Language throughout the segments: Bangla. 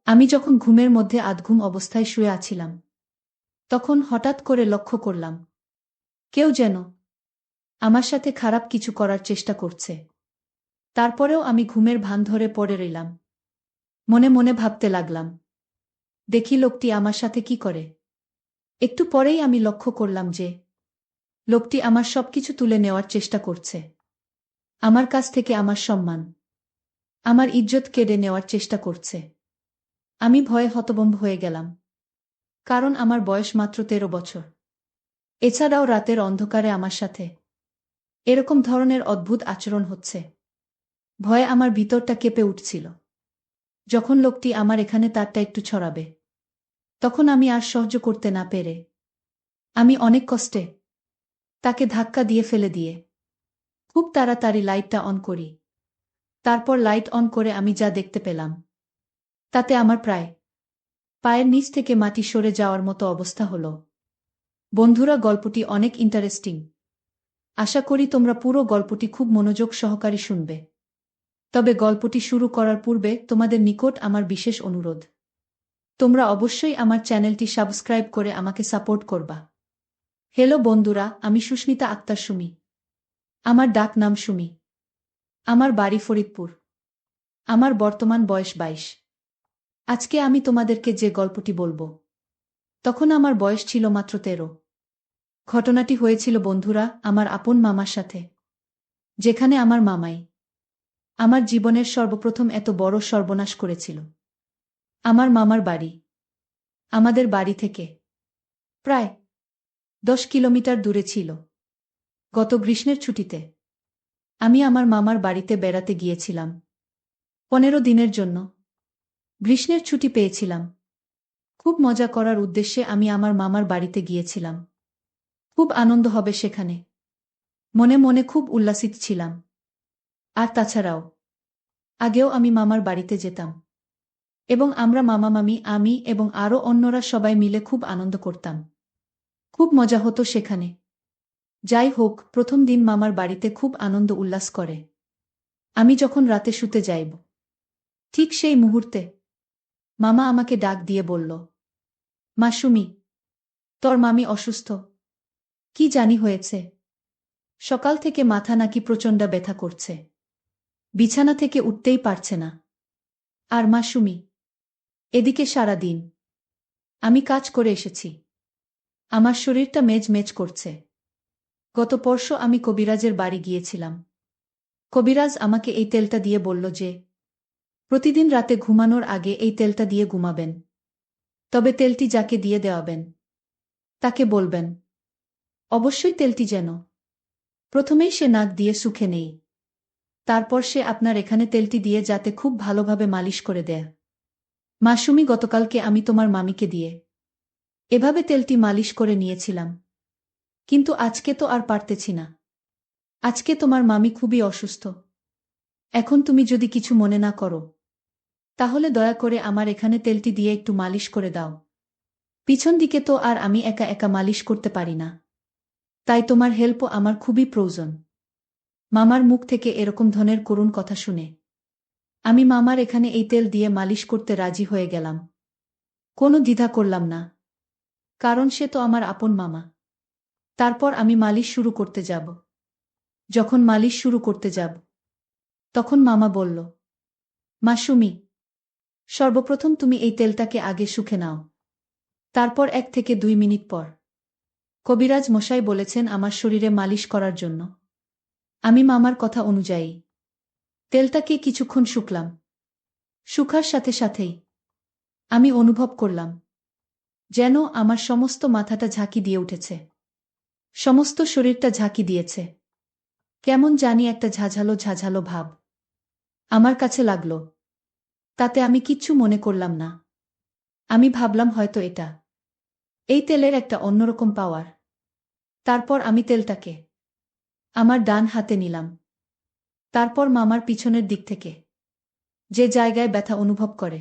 আমি যখন ঘুমের মধ্যে আধঘুম অবস্থায় শুয়ে আছিলাম, তখন হঠাৎ করে লক্ষ্য করলাম কেউ যেন আমার সাথে খারাপ কিছু করার চেষ্টা করছে। তারপরেও আমি ঘুমের ভান ধরে পড়ে রইলাম। মনে মনে ভাবতে লাগলাম, দেখি লোকটি আমার সাথে কি করে। একটু পরেই আমি লক্ষ্য করলাম যে লোকটি আমার সবকিছু তুলে নেওয়ার চেষ্টা করছে। আমার কাছ থেকে আমার সম্মান, আমার ইজ্জত কেড়ে নেওয়ার চেষ্টা করছে। আমি ভয়ে হতভম্ব হয়ে গেলাম, কারণ আমার বয়স মাত্র ১৩ বছর। এছাড়াও রাতের অন্ধকারে আমার সাথে এরকম ধরনের অদ্ভুত আচরণ হচ্ছে। ভয়ে আমার ভিতরটা কেঁপে উঠছিল। যখন লোকটি আমার এখানে তারটা একটু ছড়াবে, তখন আমি আর সহ্য করতে না পেরে আমি অনেক কষ্টে তাকে ধাক্কা দিয়ে ফেলে দিয়ে খুব তাড়াতাড়ি লাইটটা অন করি। তারপর লাইট অন করে আমি যা দেখতে পেলাম, তাতে আমার প্রায় পায়ের নিচ থেকে মাটি সরে যাওয়ার মতো অবস্থা হলো। বন্ধুরা, গল্পটি অনেক ইন্টারেস্টিং। আশা করি তোমরা পুরো গল্পটি খুব মনোযোগ সহকারে শুনবে। তবে গল্পটি শুরু করার পূর্বে তোমাদের নিকট আমার বিশেষ অনুরোধ, তোমরা অবশ্যই আমার চ্যানেলটি সাবস্ক্রাইব করে আমাকে সাপোর্ট করবা। হ্যালো বন্ধুরা, আমি সুস্মিতা আক্তার সুমি। আমার ডাক নাম সুমি। আমার বাড়ি ফরিদপুর। আমার বর্তমান বয়স ২২। আজকে আমি তোমাদেরকে যে গল্পটি বলবো, তখন আমার বয়স ছিল মাত্র ১৩। ঘটনাটি হয়েছিল বন্ধুরা আমার আপন মামার সাথে, যেখানে আমার মামাই আমার জীবনের সর্বপ্রথম এত বড় সর্বনাশ করেছিল। আমার মামার বাড়ি আমাদের বাড়ি থেকে প্রায় ১০ কিলোমিটার দূরে ছিল। গত গ্রীষ্মের ছুটিতে আমি আমার মামার বাড়িতে বেড়াতে গিয়েছিলাম ১৫ দিনের জন্য। গ্রীষ্মের ছুটি পেয়েছিলাম। খুব মজা করার উদ্দেশ্যে আমি আমার মামার বাড়িতে গিয়েছিলাম। খুব আনন্দ হবে সেখানে, মনে মনে খুব উল্লাসিত ছিলাম। আর তাছাড়াও আগেও আমি মামার বাড়িতে যেতাম এবং আমরা মামা মামি, আমি এবং আরও অন্যরা সবাই মিলে খুব আনন্দ করতাম। খুব মজা হতো সেখানে। যাই হোক, প্রথম দিন মামার বাড়িতে খুব আনন্দ উল্লাস করে আমি যখন রাতে শুতে যাইব, ঠিক সেই মুহূর্তে মামা আমাকে ডাক দিয়ে বলল, মা সুমি, তোর মামি অসুস্থ। কি জানি হয়েছে, সকাল থেকে মাথা নাকি প্রচণ্ড ব্যথা করছে, বিছানা থেকে উঠতেই পারছে না। আর মা সুমি, এদিকে সারা দিন আমি কাজ করে এসেছি, আমার শরীরটা মেজ মেজ করছে। গত পরশু আমি কবিরাজের বাড়ি গিয়েছিলাম। কবিরাজ আমাকে এই তেলটা দিয়ে বলল যে প্রতিদিন রাতে ঘুমানোর আগে এই তেলটা দিয়ে ঘুমাবেন। তবে তেলটি যাকে দিয়ে দেওয়াবেন তাকে বলবেন অবশ্যই তেলটি যেন প্রথমেই সে নাক দিয়ে সুখে নেই। তারপর সে আপনার এখানে তেলটি দিয়ে যাতে খুব ভালোভাবে মালিশ করে দেয়। মাসুমি, গতকালকে আমি তোমার মামিকে দিয়ে এভাবে তেলটি মালিশ করে নিয়েছিলাম, কিন্তু আজকে তো আর পারতেছি না। আজকে তোমার মামি খুবই অসুস্থ। এখন তুমি যদি কিছু মনে না করো, তাহলে দয়া করে আমার এখানে তেলটি দিয়ে একটু মালিশ করে দাও। পিছন দিকে তো আর আমি একা একা মালিশ করতে পারি না, তাই তোমার হেল্পও আমার খুবই প্রয়োজন। মামার মুখ থেকে এরকম ধরনের করুণ কথা শুনে আমি মামার এখানে এই তেল দিয়ে মালিশ করতে রাজি হয়ে গেলাম। কোনো দ্বিধা করলাম না, কারণ সে তো আমার আপন মামা। তারপর আমি মালিশ শুরু করতে যাব। যখন মালিশ শুরু করতে যাব, তখন মামা বলল, মা সুমি, সর্বপ্রথম তুমি এই তেলটাকে আগে শুকে নাও। তারপর ১ থেকে ২ মিনিট পর কবিরাজ মশাই বলেছেন আমার শরীরে মালিশ করার জন্য। আমি মামার কথা অনুযায়ী তেলটাকে কিছুক্ষণ শুকলাম। শুকার সাথে সাথেই আমি অনুভব করলাম যেন আমার সমস্ত মাথাটা ঝাঁকি দিয়ে উঠেছে, সমস্ত শরীরটা ঝাঁকি দিয়েছে। কেমন জানি একটা ঝাঝালো ঝাঝালো ভাব আমার কাছে লাগলো। তাতে আমি কিচ্ছু মনে করলাম না। আমি ভাবলাম হয়তো এটা এই তেলের একটা অন্যরকম পাওয়ার। তারপর আমি তেলটাকে আমার ডান হাতে নিলাম। তারপর মামার পিছনের দিক থেকে যে জায়গায় ব্যথা অনুভব করে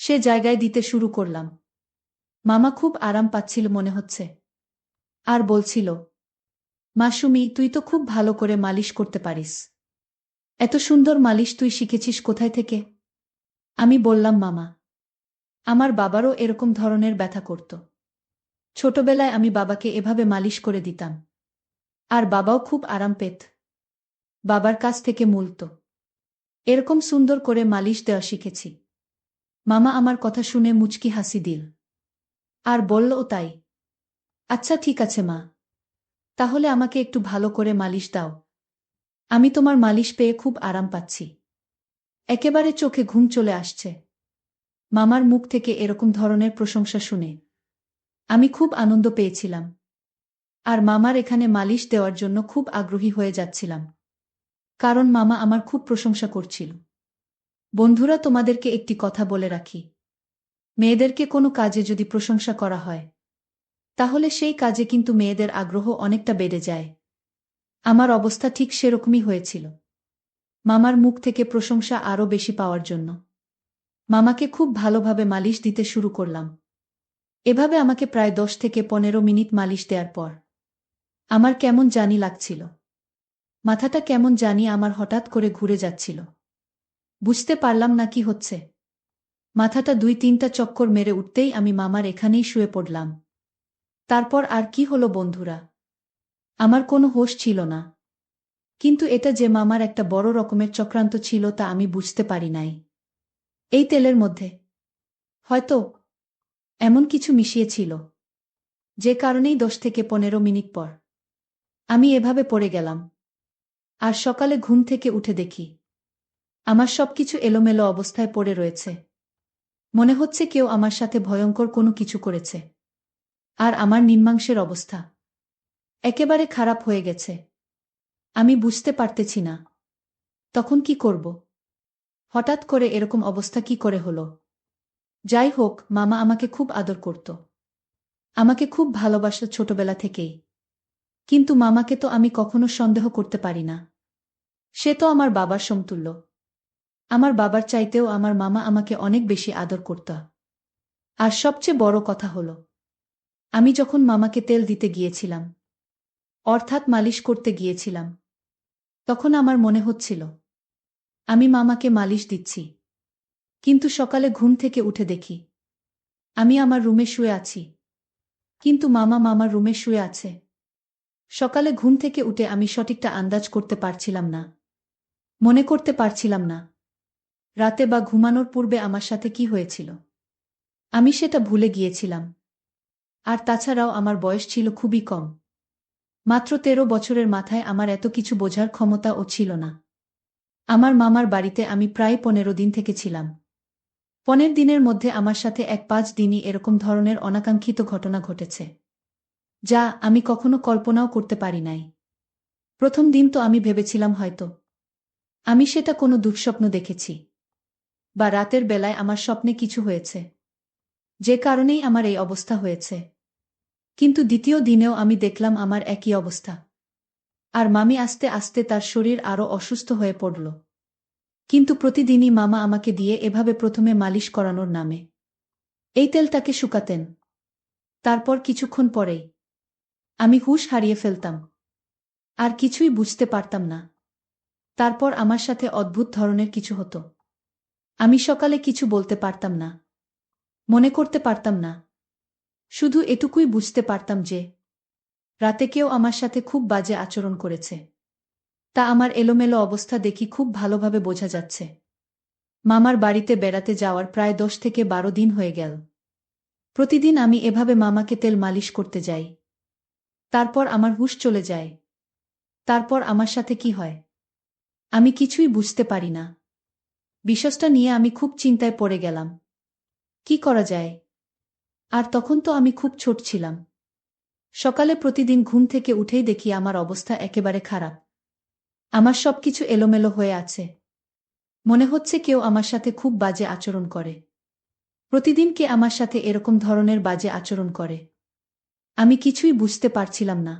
সে জায়গায় দিতে শুরু করলাম। মামা খুব আরাম পাচ্ছিল মনে হচ্ছে, আর বলছিল, মাসুমি, তুই তো খুব ভালো করে মালিশ করতে পারিস। এত সুন্দর মালিশ তুই শিখেছিস কোথায় থেকে? আমি বললাম, মামা, আমার বাবারও এরকম ধরনের ব্যথা করত। ছোটবেলায় আমি বাবাকে এভাবে মালিশ করে দিতাম। আর বাবাও খুব আরাম পেত। বাবার কাছ থেকে মূলত এরকম সুন্দর করে মালিশ দেওয়া শিখেছি। মামা আমার কথা শুনে মুচকি হাসি দিল। আর বলল, ও তাই? আচ্ছা ঠিক আছে মা, তাহলে আমাকে একটু ভালো করে মালিশ দাও। আমি তোমার মালিশ পেয়ে খুব আরাম পাচ্ছি। একেবারে চোখে ঘুম চলে আসছে। মামার মুখ থেকে এরকম ধরনের প্রশংসা শুনে আমি খুব আনন্দ পেয়েছিলাম। আর মামার এখানে মালিশ দেওয়ার জন্য খুব আগ্রহী হয়ে যাচ্ছিলাম, কারণ মামা আমার খুব প্রশংসা করছিল। বন্ধুরা, তোমাদেরকে একটি কথা বলে রাখি, মেয়েদেরকে কোনো কাজে যদি প্রশংসা করা হয়, তাহলে সেই কাজে কিন্তু মেয়েদের আগ্রহ অনেকটা বেড়ে যায়। আমার অবস্থা ঠিক সেরকমই হয়েছিল। মামার মুখ থেকে প্রশংসা আরও বেশি পাওয়ার জন্য মামাকে খুব ভালোভাবে মালিশ দিতে শুরু করলাম। এভাবে আমাকে প্রায় 10 থেকে 15 মিনিট মালিশ দেওয়ার পর আমার কেমন জানি লাগছিল। মাথাটা কেমন জানি আমার হঠাৎ করে ঘুরে যাচ্ছিল। বুঝতে পারলাম না কি হচ্ছে। মাথাটা 2-3টা চক্কর মেরে উঠতেই আমি মামার এখানেই শুয়ে পড়লাম। তারপর আর কি হলো বন্ধুরা? আমার কোনো হোশ ছিল না। কিন্তু এটা যে মামার একটা বড় রকমের চক্রান্ত ছিল তা আমি বুঝতে পারি নাই। এই তেলের মধ্যে হয়তো এমন কিছু মিশিয়েছিল, যে কারণেই 10 থেকে 15 মিনিট পর আমি এভাবে পড়ে গেলাম। আর সকালে ঘুম থেকে উঠে দেখি আমার সবকিছু এলোমেলো অবস্থায় পড়ে রয়েছে। মনে হচ্ছে কেউ আমার সাথে ভয়ঙ্কর কোনো কিছু করেছে। আর আমার নিম্নাংশের অবস্থা একেবারে খারাপ হয়ে গেছে। আমি বুঝতে পারতেছি না তখন কি করব। হঠাৎ করে এরকম অবস্থা কি করে হলো? যাই হোক, মামা আমাকে খুব আদর করত। আমাকে খুব ভালোবাসত ছোটবেলা থেকেই। কিন্তু মামাকে তো আমি কখনো সন্দেহ করতে পারি না। সে তো আমার বাবার সমতুল্য। আমার বাবার চাইতেও আমার মামা আমাকে অনেক বেশি আদর করত। আর সবচেয়ে বড় কথা হলো, আমি যখন মামাকে তেল দিতে গিয়েছিলাম, অর্থাৎ মালিশ করতে গিয়েছিলাম, তখন আমার মনে হচ্ছিল আমি মামাকে মালিশ দিচ্ছি। কিন্তু সকালে ঘুম থেকে উঠে দেখি আমি আমার রুমে শুয়ে আছি, কিন্তু মামা মামার রুমে শুয়ে আছে। সকালে ঘুম থেকে উঠে আমি সঠিকটা আন্দাজ করতে পারছিলাম না, মনে করতে পারছিলাম না রাতে বা ঘুমানোর পূর্বে আমার সাথে কি হয়েছিল। আমি সেটা ভুলে গিয়েছিলাম। আর তাছাড়াও আমার বয়স ছিল খুবই কম। মাত্র 13 বছরের মাথায় আমার এত কিছু বোঝার ক্ষমতাও ছিল না। আমার মামার বাড়িতে আমি প্রায় 15 দিন থেকে ছিলাম। 15 দিনের মধ্যে আমার সাথে 1-5 দিনই এরকম ধরনের অনাকাঙ্ক্ষিত ঘটনা ঘটেছে, যা আমি কখনো কল্পনাও করতে পারি নাই। প্রথম দিন তো আমি ভেবেছিলাম হয়তো আমি সেটা কোনো দুঃস্বপ্ন দেখেছি, বা রাতের বেলায় আমার স্বপ্নে কিছু হয়েছে, যে কারণেই আমার এই অবস্থা হয়েছে। কিন্তু দ্বিতীয় দিনেও আমি দেখলাম আমার একই অবস্থা। আর মামি আস্তে আস্তে তার শরীর আরও অসুস্থ হয়ে পড়ল। কিন্তু প্রতিদিনই মামা আমাকে দিয়ে এভাবে প্রথমে মালিশ করানোর নামে এই তেলটাকে শুকাতেন। তারপর কিছুক্ষণ পরেই আমি হুঁশ হারিয়ে ফেলতাম। আর কিছুই বুঝতে পারতাম না। তারপর আমার সাথে অদ্ভুত ধরনের কিছু হতো। আমি সকালে কিছু বলতে পারতাম না, মনে করতে পারতাম না। শুধু এটুকুই বুঝতে পারতাম যে রাতে কেউ আমার সাথে খুব বাজে আচরণ করেছে। তা আমার এলোমেলো অবস্থা দেখি খুব ভালোভাবে বোঝা যাচ্ছে। মামার বাড়িতে বেড়াতে যাওয়ার প্রায় 10 থেকে 12 দিন হয়ে গেল। প্রতিদিন আমি এভাবে মামাকে তেল মালিশ করতে যাই। তারপর আমার হুঁশ চলে যায়। তারপর আমার সাথে কি হয় আমি কিছুই বুঝতে পারি না। বিষয়টা নিয়ে আমি খুব চিন্তায় পড়ে গেলাম। কি করা যায়? আর তখন তো আমি খুব ছোট ছিলাম। সকালে প্রতিদিন ঘুম থেকে উঠেই দেখি আমার অবস্থা একেবারে খারাপ। আমার সবকিছু এলোমেলো হয়ে আছে। মনে হচ্ছে কেউ আমার সাথে খুব বাজে আচরণ করে। প্রতিদিন কে আমার সাথে এরকম ধরনের বাজে আচরণ করে? আমি কিছুই বুঝতে পারছিলাম না।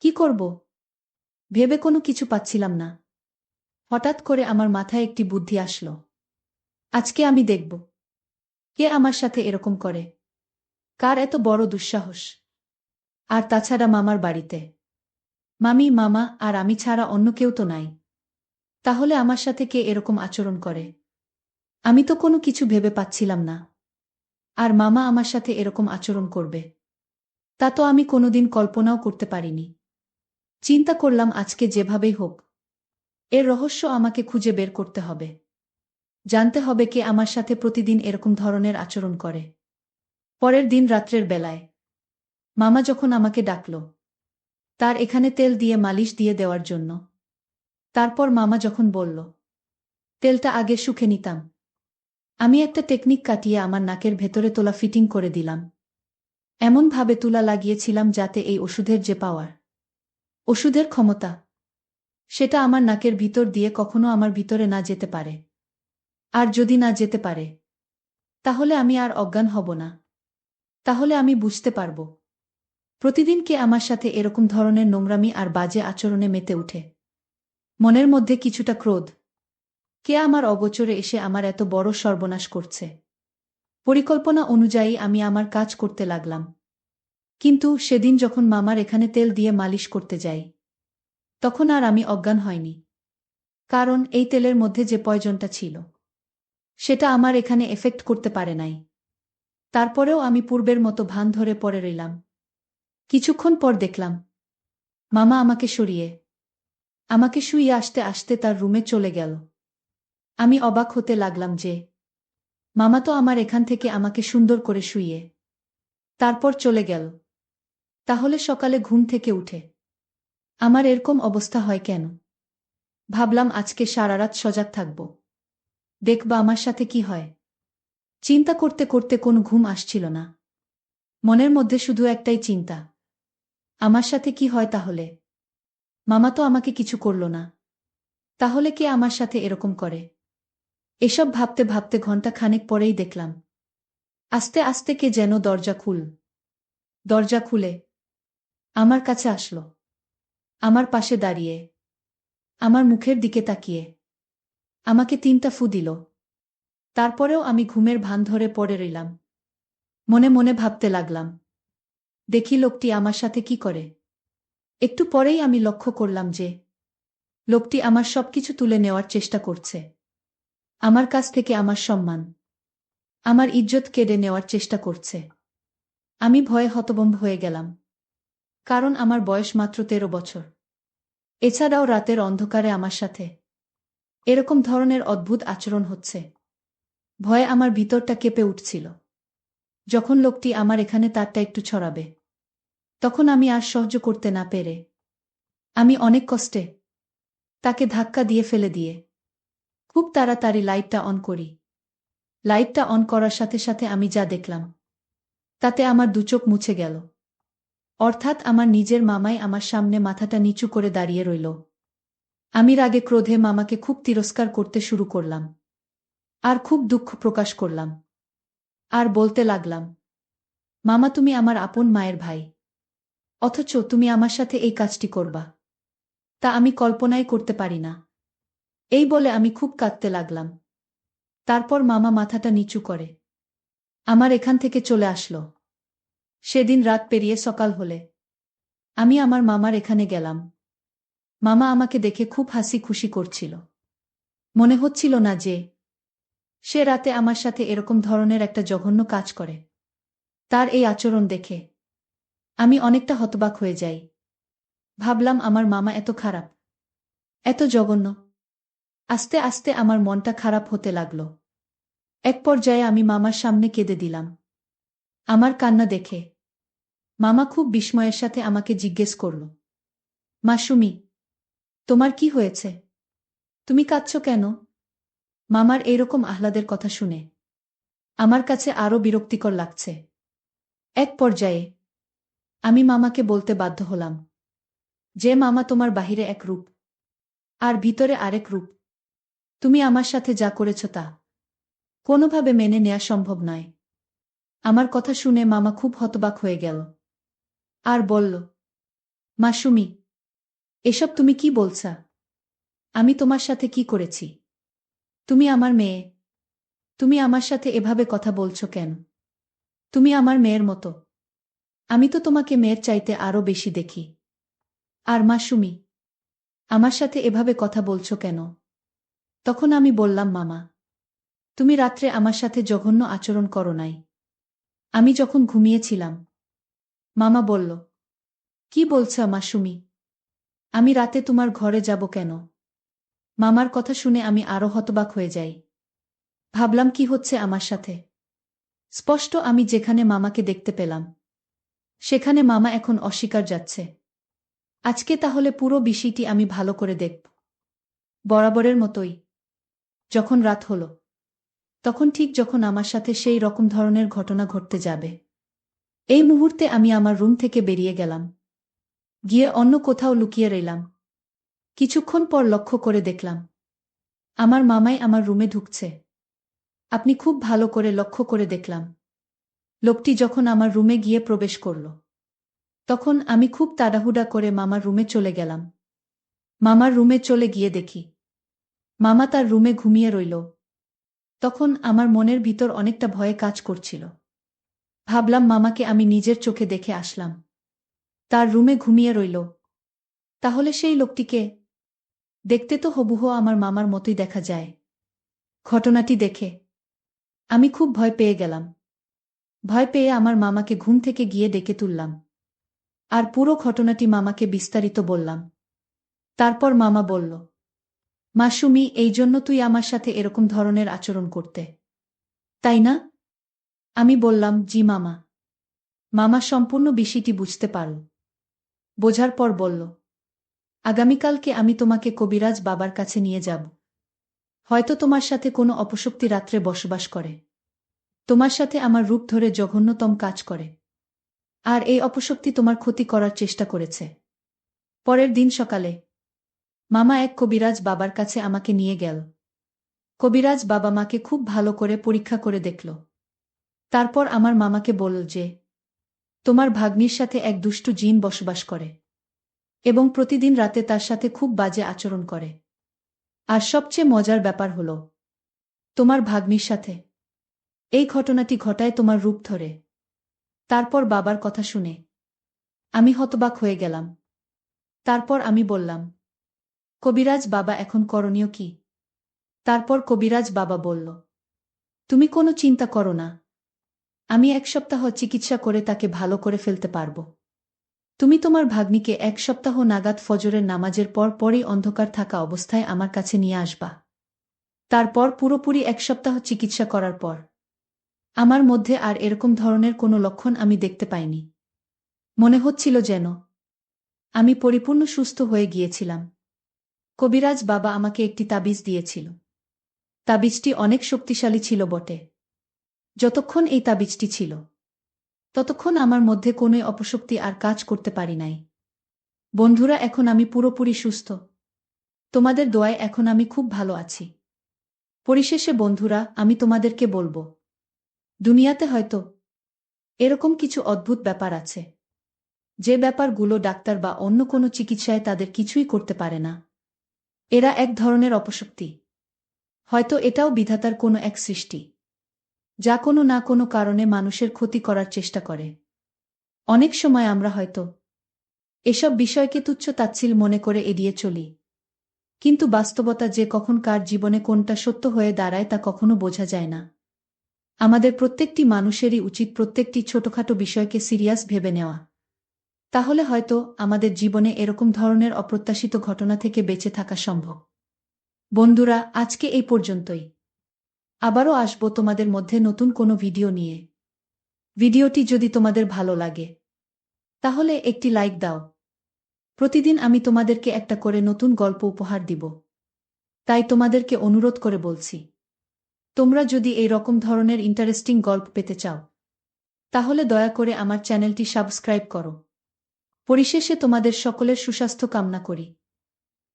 কি করব ভেবে কোনো কিছু পাচ্ছিলাম না। হঠাৎ করে আমার মাথায় একটি বুদ্ধি আসলো। আজকে আমি দেখব কে আমার সাথে এরকম করে, কার এত বড় দুঃসাহস। আর তাছাড়া মামার বাড়িতে মামি, মামা আর আমি ছাড়া অন্য কেউ তো নাই। তাহলে আমার সাথে কে এরকম আচরণ করে? আমি তো কোনো কিছু ভেবে পাচ্ছিলাম না। আর মামা আমার সাথে এরকম আচরণ করবে তা তো আমি কোনোদিন কল্পনাও করতে পারিনি। চিন্তা করলাম আজকে যেভাবেই হোক এর রহস্য আমাকে খুঁজে বের করতে হবে। জানতে হবে কে আমার সাথে প্রতিদিন এরকম ধরনের আচরণ করে। পরের দিন রাত্রের বেলায় মামা যখন আমাকে ডাকল তার এখানে তেল দিয়ে মালিশ দিয়ে দেওয়ার জন্য, তারপর মামা যখন বলল তেলটা আগে শুকে নিতাম, আমি একটা টেকনিক কাটিয়ে আমার নাকের ভেতরে তোলা ফিটিং করে দিলাম। এমনভাবে তুলা লাগিয়েছিলাম যাতে এই ওষুধের যে পাওয়ার, ওষুধের ক্ষমতা, সেটা আমার নাকের ভিতর দিয়ে কখনো আমার ভিতরে না যেতে পারে। আর যদি না যেতে পারে তাহলে আমি আর অজ্ঞান হব না। তাহলে আমি বুঝতে পারব প্রতিদিন কে আমার সাথে এরকম ধরনের নোংরামি আর বাজে আচরণে মেতে উঠে। মনের মধ্যে কিছুটা ক্রোধ, কে আমার অগোচরে এসে আমার এত বড় সর্বনাশ করছে। পরিকল্পনা অনুযায়ী আমি আমার কাজ করতে লাগলাম। কিন্তু সেদিন যখন মামার এখানে তেল দিয়ে মালিশ করতে যাই তখন আর আমি অজ্ঞান হয়নি। কারণ এই তেলের মধ্যে যে পয়জনটা ছিল সেটা আমার এখানে এফেক্ট করতে পারে নাই। তারপরেও আমি পূর্বের মতো ভান ধরে পড়ে রইলাম। কিছুক্ষণ পর দেখলাম মামা আমাকে সরিয়ে আমাকে শুইয়ে আসতে আসতে তার রুমে চলে গেল। আমি অবাক হতে লাগলাম যে মামা তো আমার এখান থেকে আমাকে সুন্দর করে শুইয়ে তারপর চলে গেল। তাহলে সকালে ঘুম থেকে উঠে আমার এরকম অবস্থা হয় কেন? ভাবলাম আজকে সারারাত সজাগ থাকব, দেখবা আমার সাথে কি হয়। চিন্তা করতে করতে কোনো ঘুম আসছিল না। মনের মধ্যে শুধু একটাই চিন্তা, আমার সাথে কি হয় তাহলে? মামা তো আমাকে কিছু করল না, তাহলে কে আমার সাথে এরকম করে? এসব ভাবতে ভাবতে ঘন্টা খানেক পরেই দেখলাম আস্তে আস্তে কে যেন দরজা খুলে আমার কাছে আসলো। আমার পাশে দাঁড়িয়ে আমার মুখের দিকে তাকিয়ে আমাকে 3টা ফু দিল। তারপরেও আমি ঘুমের ভান ধরে পড়ে রইলাম। মনে মনে ভাবতে লাগলাম, দেখি লোকটি আমার সাথে কি করে। একটু পরেই আমি লক্ষ্য করলাম যে লোকটি আমার সবকিছু তুলে নেওয়ার চেষ্টা করছে। আমার কাছ থেকে আমার সম্মান, আমার ইজ্জত কেড়ে নেওয়ার চেষ্টা করছে। আমি ভয়ে হতভম্ব হয়ে গেলাম। কারণ আমার বয়স মাত্র 13 বছর। এছাড়াও রাতের অন্ধকারে আমার সাথে এরকম ধরনের অদ্ভুত আচরণ হচ্ছে। ভয়ে আমার ভিতরটা কেঁপে উঠছিল। যখন লোকটি আমার এখানে তারটা একটু ছড়াবে তখন আমি আর সহ্য করতে না পেরে আমি অনেক কষ্টে তাকে ধাক্কা দিয়ে ফেলে দিয়ে খুব তাড়াতাড়ি লাইটটা অন করি। লাইটটা অন করার সাথে সাথে আমি যা দেখলাম তাতে আমার দুচোখ মুছে গেল। অর্থাৎ আমার নিজের মামাই আমার সামনে মাথাটা নিচু করে দাঁড়িয়ে রইল। আমি রাগে ক্রোধে মামাকে খুব তিরস্কার করতে শুরু করলাম আর খুব দুঃখ প্রকাশ করলাম। আর বলতে লাগলাম, মামা তুমি আমার আপন মায়ের ভাই, অথচ তুমি আমার সাথে এই কাজটি করবা, তা আমি কল্পনাই করতে পারি না। এই বলে আমি খুব কাঁদতে লাগলাম। তারপর মামা মাথাটা নিচু করে আমার এখান থেকে চলে আসলো। সেদিন রাত পেরিয়ে সকাল হলে আমি আমার মামার এখানে গেলাম। মামা আমাকে দেখে খুব হাসি খুশি করছিল। মনে হচ্ছিল না যে সে রাতে আমার সাথে এরকম ধরনের একটা জঘন্য কাজ করে। তার এই আচরণ দেখে আমি অনেকটা হতবাক হয়ে যাই। ভাবলাম আমার মামা এত খারাপ, এত জঘন্য। আস্তে আস্তে আমার মনটা খারাপ হতে লাগল। এক পর্যায়ে আমি মামার সামনে কেঁদে দিলাম। আমার কান্না দেখে মামা খুব বিস্ময়ের সাথে আমাকে জিজ্ঞেস করল, মাসুমি, তোমার কি হয়েছে? তুমি কাঁদছো কেন? মামার এইরকম আহ্লাদের কথা শুনে আমার কাছে আরো বিরক্তিকর লাগছে। এক পর্যায়ে আমি মামাকে বলতে বাধ্য হলাম যে মামা তোমার বাহিরে এক রূপ আর ভিতরে আরেক রূপ। তুমি আমার সাথে যা করেছ তা কোনোভাবে মেনে নেওয়া সম্ভব নয়। আমার কথা শুনে মামা খুব হতবাক হয়ে গেল আর বলল, মাসুমি, এসব তুমি কি বলছা? আমি তোমার সাথে কি করেছি? তুমি আমার মেয়ে, তুমি আমার সাথে এভাবে কথা বলছো কেন? তুমি আমার মেয়ের মতো, আমি তো তোমাকে মেয়ের চাইতে আরো বেশি দেখি। আর মাসুমি, আমার সাথে এভাবে কথা বলছো কেন? তখন আমি বললাম, মামা, তুমি রাত্রে আমার সাথে জঘন্য আচরণ করো নাই। আমি যখন ঘুমিয়েছিলাম। মামা বলল, কি বলছো মাসুমি? আমি রাতে তোমার ঘরে যাব কেন? মামার কথা শুনে আমি আরো হতবাক হয়ে যাই। ভাবলাম কি হচ্ছে আমার সাথে। স্পষ্ট আমি যেখানে মামাকে দেখতে পেলাম, সেখানে মামা এখন অস্বীকার যাচ্ছে। আজকে তাহলে পুরো বিষয়টি আমি ভালো করে দেখব। বরাবরের মতোই যখন রাত হলো, তখন ঠিক যখন আমার সাথে সেই রকম ধরনের ঘটনা ঘটতে যাবে, এই মুহূর্তে আমি আমার রুম থেকে বেরিয়ে গেলাম। গিয়ে অন্য কোথাও লুকিয়ে রইলাম। কিছুক্ষণ পর লক্ষ্য করে দেখলাম আমার মামাই আমার রুমে ঢুকছে। আপনি খুব ভালো করে লক্ষ্য করে দেখলাম লোকটি যখন আমার রুমে গিয়ে প্রবেশ করল, তখন আমি খুব তাড়াহুড়া করে মামার রুমে চলে গেলাম। মামার রুমে চলে গিয়ে দেখি মামা তার রুমে ঘুমিয়ে রইল। তখন আমার মনের ভিতর অনেকটা ভয়ে কাজ করছিল। ভাবলাম মামাকে আমি নিজের চোখে দেখে আসলাম, তার রুমে ঘুমিয়ে রইল। তাহলে সেই লোকটিকে দেখতে তো হুবহু আমার মামার মতোই দেখা যায়। ঘটনাটি দেখে আমি খুব ভয় পেয়ে গেলাম। ভয় পেয়ে আমার মামাকে ঘুম থেকে গিয়ে ডেকে তুললাম, আর পুরো ঘটনাটি মামাকে বিস্তারিত বললাম। তারপর মামা বলল, মাসুমি, এই জন্য তুই আমার সাথে এরকম ধরনের আচরণ করতে, তাই না? আমি বললাম, জি মামা। মামা সম্পূর্ণ বিষয়টি বুঝতে পারল। বোঝার পর বলল, আগামীকালকে আমি তোমাকে কবিরাজ বাবার কাছে নিয়ে যাব। হয়তো তোমার সাথে কোনো অপশক্তি রাত্রে বসবাস করে, তোমার সাথে আমার রূপ ধরে জঘন্যতম কাজ করে, আর এই অপশক্তি তোমার ক্ষতি করার চেষ্টা করেছে। পরের দিন সকালে মামা এক কবিরাজ বাবার কাছে আমাকে নিয়ে গেল। কবিরাজ বাবা মাকে খুব ভালো করে পরীক্ষা করে দেখল। তারপর আমার মামাকে বলল যে, তোমার ভাগ্নির সাথে এক দুষ্টু জিন বসবাস করে এবং প্রতিদিন রাতে তার সাথে খুব বাজে আচরণ করে। আর সবচেয়ে মজার ব্যাপার হল, তোমার ভাগ্নির সাথে এই ঘটনাটি ঘটায় তোমার রূপ ধরে। তারপর বাবার কথা শুনে আমি হতবাক হয়ে গেলাম। তারপর আমি বললাম, কবিরাজ বাবা, এখন করণীয় কি? তারপর কবিরাজ বাবা বলল, তুমি কোনো চিন্তা করো না, আমি 1 সপ্তাহ চিকিৎসা করে তাকে ভালো করে ফেলতে পারব। তুমি তোমার ভাগ্নিকে 1 সপ্তাহ নাগাদ ফজরের নামাজের পর পরই অন্ধকার থাকা অবস্থায় আমার কাছে নিয়ে আসবা। তারপর পুরোপুরি 1 সপ্তাহ চিকিৎসা করার পর আমার মধ্যে আর এরকম ধরনের কোনো লক্ষণ আমি দেখতে পাইনি। মনে হচ্ছিল যেন আমি পরিপূর্ণ সুস্থ হয়ে গিয়েছিলাম। কবিরাজ বাবা আমাকে একটি তাবিজ দিয়েছিল। তাবিজটি অনেক শক্তিশালী ছিল বটে। যতক্ষণ এই তাবিজটি ছিল, ততক্ষণ আমার মধ্যে কোনোই অপশক্তি আর কাজ করতে পারি নাই। বন্ধুরা, এখন আমি পুরোপুরি সুস্থ। তোমাদের দোয়ায় এখন আমি খুব ভালো আছি। পরিশেষে বন্ধুরা, আমি তোমাদেরকে বলবো, দুনিয়াতে হয়তো এরকম কিছু অদ্ভুত ব্যাপার আছে, যে ব্যাপারগুলো ডাক্তার বা অন্য কোনো চিকিৎসায় তাদের কিছুই করতে পারে না। এরা এক ধরনের অপশক্তি। হয়তো এটাও বিধাতার কোনো এক সৃষ্টি, যা কোনো না কোনো কারণে মানুষের ক্ষতি করার চেষ্টা করে। অনেক সময় আমরা হয়তো এসব বিষয়কে তুচ্ছ তাচ্ছিল্য মনে করে এড়িয়ে চলি, কিন্তু বাস্তবতা যে কখন কার জীবনে কোনটা সত্য হয়ে দাঁড়ায় তা কখনো বোঝা যায় না। আমাদের প্রত্যেকটি মানুষেরই উচিত প্রত্যেকটি ছোটখাটো বিষয়কে সিরিয়াস ভেবে নেওয়া। তাহলে হয়তো আমাদের জীবনে এরকম ধরনের অপ্রত্যাশিত ঘটনা থেকে বেঁচে থাকা সম্ভব। বন্ধুরা, আজকে এই পর্যন্তই। আবারও আসবো তোমাদের মধ্যে নতুন কোনো ভিডিও নিয়ে। ভিডিওটি যদি তোমাদের ভালো লাগে, তাহলে একটি লাইক দাও। প্রতিদিন আমি তোমাদেরকে একটা করে নতুন গল্প উপহার দিব। তাই তোমাদেরকে অনুরোধ করে বলছি, তোমরা যদি এই রকম ধরনের ইন্টারেস্টিং গল্প পেতে চাও, তাহলে দয়া করে আমার চ্যানেলটি সাবস্ক্রাইব করো। পরিশেষে তোমাদের সকলের সুস্বাস্থ্য কামনা করি।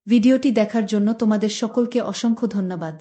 ভিডিওটি দেখার জন্য তোমাদের সকলকে অসংখ্য ধন্যবাদ।